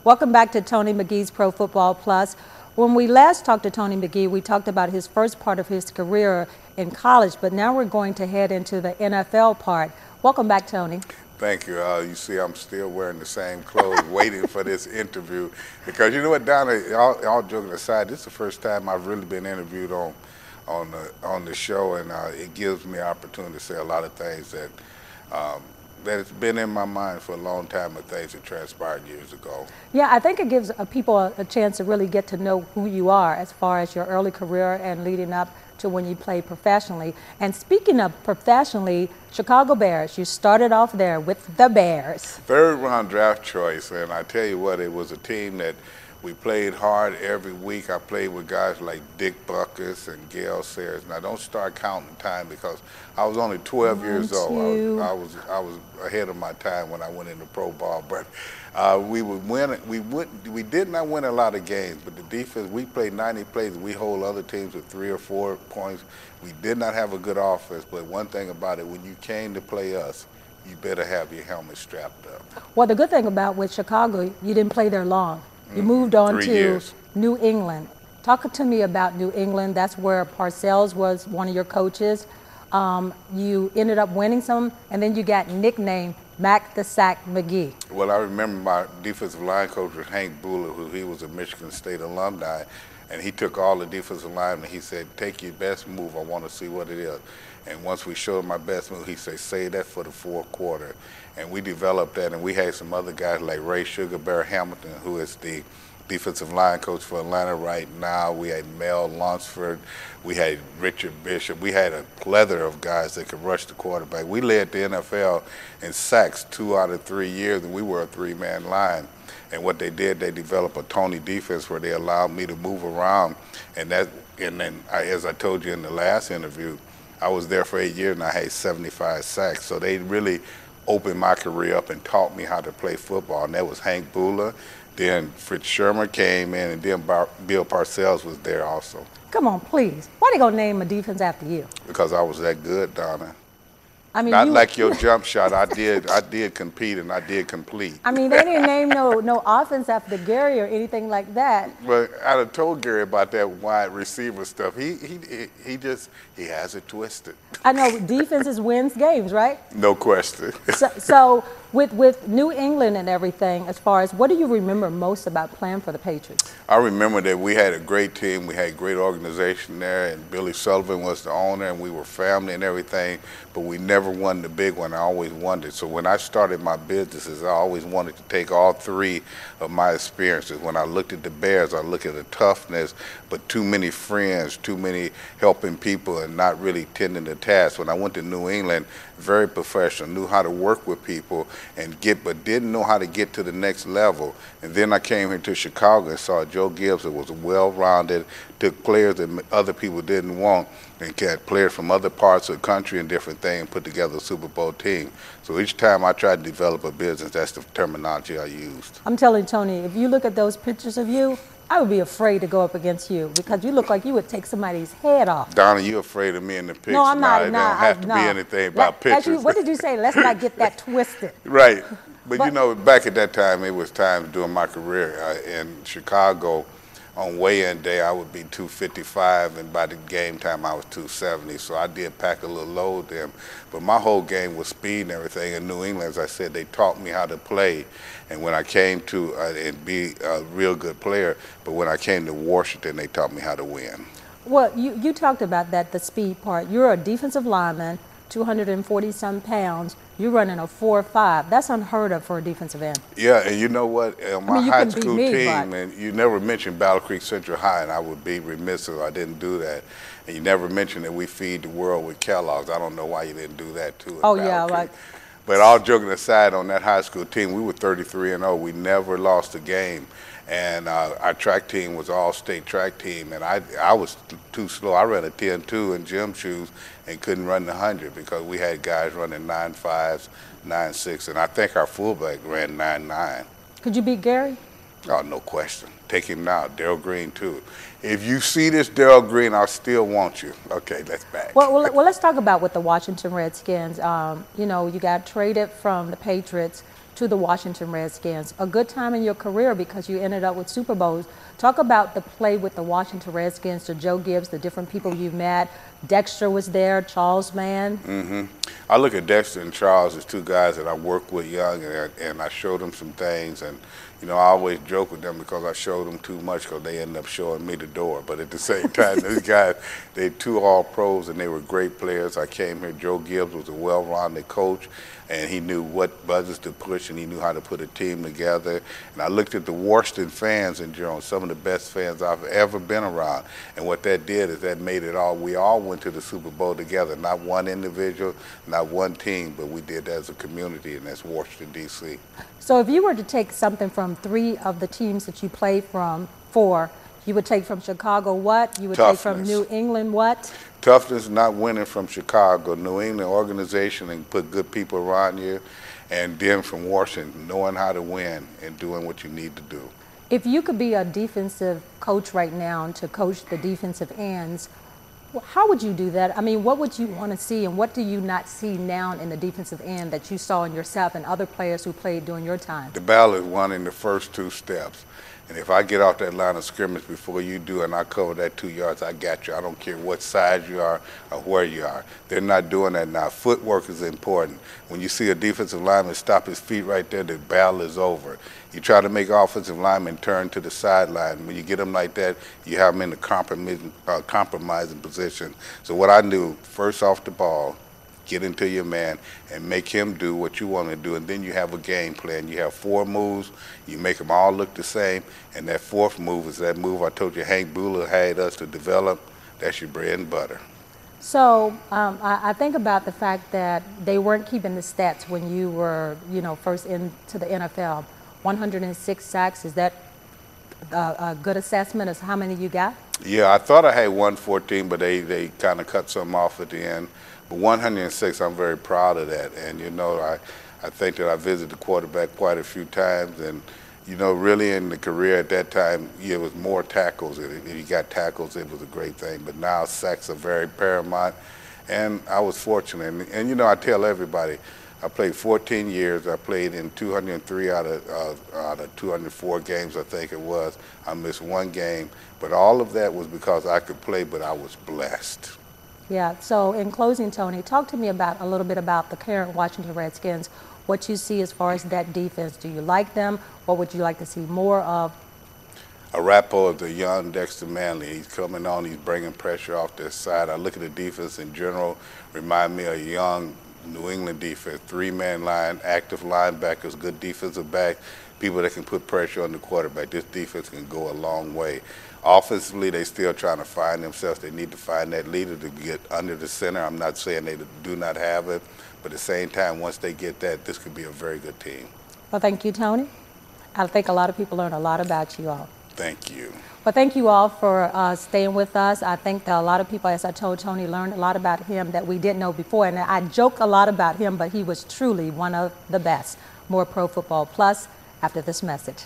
Welcome back to Tony McGee's Pro Football Plus. When we last talked to Tony McGee, we talked about his first part of his career in college, but now we're going to head into the NFL part. Welcome back, Tony. Thank you. You see, I'm still wearing the same clothes, waiting for this interview. Because you know what, Donna, all joking aside, this is the first time I've really been interviewed on the show, and it gives me an opportunity to say a lot of things that that it's been in my mind for a long time, of things that transpired years ago. Yeah, I think it gives people a chance to really get to know who you are as far as your early career and leading up to when you played professionally. And speaking of professionally, Chicago Bears, you started off there with the Bears. Third round draft choice, and I tell you what, it was a team that we played hard every week. I played with guys like Dick Buckus and Gale Sayers. Now, don't start counting time because I was only 12 years old. I was ahead of my time when I went into pro ball. But we would win. We did not win a lot of games, but the defense, we played 90 plays. We hold other teams with 3 or 4 points. We did not have a good offense, but one thing about it, when you came to play us, you better have your helmet strapped up. Well, the good thing about with Chicago, you didn't play there long. You moved on 3 to years. New England. Talk to me about New England. That's where Parcells was one of your coaches. You ended up winning some, and then you got nicknamed Mac the Sack McGee. Well, I remember my defensive line coach was Hank Buehler, who he was a Michigan State alumni, and he took all the defensive linemen and he said, take your best move, I want to see what it is. And once we showed my best move, he said, save that for the fourth quarter. And we developed that, and we had some other guys like Ray Sugar Bear Hamilton, who is the defensive line coach for Atlanta right now. We had Mel Lunsford. We had Richard Bishop. We had a plethora of guys that could rush the quarterback. We led the NFL in sacks 2 out of 3 years, and we were a 3-man line. And what they did, they developed a Tony defense where they allowed me to move around. And then, as I told you in the last interview, I was there for 8 years and I had 75 sacks. So they really opened my career up and taught me how to play football. And that was Hank Buehler. Then Fritz Shermer came in, and then Bill Parcells was there also. Come on, please. Why they gonna name a defense after you? Because I was that good, Donna. I mean, not like your jump shot. I did compete and I did complete. I mean, they didn't name no offense after Gary or anything like that. Well, I'd have told Gary about that wide receiver stuff. He has it twisted. I know defenses wins games, right? No question. So with New England and everything, as far as what do you remember most about playing for the Patriots? I remember that we had a great team. We had a great organization there, and Billy Sullivan was the owner, and we were family and everything, but we never won the big one. I always wanted. So when I started my businesses, I always wanted to take all 3 of my experiences. When I looked at the Bears, I looked at the toughness, but too many friends, too many helping people, and not really tending to tasks. When I went to New England, very professional, knew how to work with people but didn't know how to get to the next level. And then I came here to Chicago and saw Joe Gibbs, that was well-rounded, took players that other people didn't want, and got players from other parts of the country and different things, and put together a Super Bowl team. So each time I tried to develop a business, that's the terminology I used. I'm telling Tony, if you look at those pictures of you, I would be afraid to go up against you because you look like you would take somebody's head off. Donna, you afraid of me in the pictures? No, I'm not. It don't have to be anything about pictures. What did you say? Let's not get that twisted. Right. But you know, back at that time, it was times during my career in Chicago, on weigh-in day, I would be 255, and by the game time, I was 270. So I did pack a little load then. But my whole game was speed and everything. In New England, as I said, they taught me how to play. And when I came to and be a real good player, but when I came to Washington, they taught me how to win. Well, you talked about that, the speed part. You're a defensive lineman, 240-some pounds. You're running a 4.5. That's unheard of for a defensive end. Yeah, and you know what? My high school team, but and you never mentioned Battle Creek Central High, and I would be remiss if I didn't do that. And you never mentioned that we feed the world with Kellogg's. I don't know why you didn't do that too. Oh yeah, like. But all joking aside, on that high school team, we were 33-0. We never lost a game. And our track team was all-state track team, and I was too slow. I ran a 10.2 in gym shoes and couldn't run the 100 because we had guys running 9.5s, 9.6, and I think our fullback ran 9.9. Could you beat Gary? Oh, no question. Take him now. Darryl Green, too. If you see this Darryl Green, I still want you. Okay, that's back. Well, let's talk about with the Washington Redskins. You know, you got traded from the Patriots to the Washington Redskins. A good time in your career because you ended up with Super Bowls. Talk about the play with the Washington Redskins, to Joe Gibbs, the different people you've met. Dexter was there, Charles Mann. I look at Dexter and Charles as two guys that I worked with young, and I showed them some things. And you know, I always joke with them because I showed them too much because they ended up showing me the door. But at the same time, these guys, they two all-pros, and they were great players. I came here, Joe Gibbs was a well-rounded coach, and he knew what buttons to push, and he knew how to put a team together. And I looked at the Washington fans in general, some of the best fans I've ever been around. And what that did is that made it all, we all went to the Super Bowl together, not one individual, not one team, but we did that as a community, and that's Washington, D.C. So if you were to take something from 3 of the teams that you played for, you would take from Chicago what? You would Toughness. take from New England what? Toughness, not winning from Chicago. New England organization and put good people around you. And then from Washington, knowing how to win and doing what you need to do. If you could be a defensive coach right now to coach the defensive ends, how would you do that? I mean, what would you want to see, and what do you not see now in the defensive end that you saw in yourself and other players who played during your time? The battle is won in the first 2 steps. And if I get off that line of scrimmage before you do and I cover that 2 yards, I got you. I don't care what size you are or where you are. They're not doing that now. Footwork is important. When you see a defensive lineman stop his feet right there, the battle is over. You try to make offensive linemen turn to the sideline. When you get them like that, you have them in the compromising position. So what I do, first off the ball, get into your man and make him do what you want to do, and then you have a game plan. You have 4 moves, you make them all look the same, and that 4th move is that move I told you Hank Buehler had us to develop. That's your bread and butter. So I think about the fact that they weren't keeping the stats when you were, first into the NFL. 106 sacks, is that a good assessment as how many you got? Yeah, I thought I had 114, but they kind of cut some off at the end. But 106, I'm very proud of that. And, I think that I visited the quarterback quite a few times. And, really in the career at that time, it was more tackles. If you got tackles, it was a great thing. But now sacks are very paramount. And I was fortunate. And I tell everybody, I played 14 years. I played in 203 out of 204 games, I think it was. I missed 1 game. But all of that was because I could play, but I was blessed. Yeah, so in closing, Tony, talk to me a little bit about the current Washington Redskins, what you see as far as that defense. Do you like them? What would you like to see more of? A rapport of the young Dexter Manley. He's coming on, he's bringing pressure off their side. I look at the defense in general, remind me of a young New England defense, 3-man line, active linebackers, good defensive back, people that can put pressure on the quarterback. This defense can go a long way. Offensively, they still trying to find themselves. They need to find that leader to get under the center. I'm not saying they do not have it, but at the same time, once they get that, this could be a very good team. Well, thank you, Tony. I think a lot of people learn a lot about you all. Thank you. Well, thank you all for staying with us. I think that a lot of people, as I told Tony, learned a lot about him that we didn't know before. And I joke a lot about him, but he was truly one of the best. More Pro Football Plus after this message.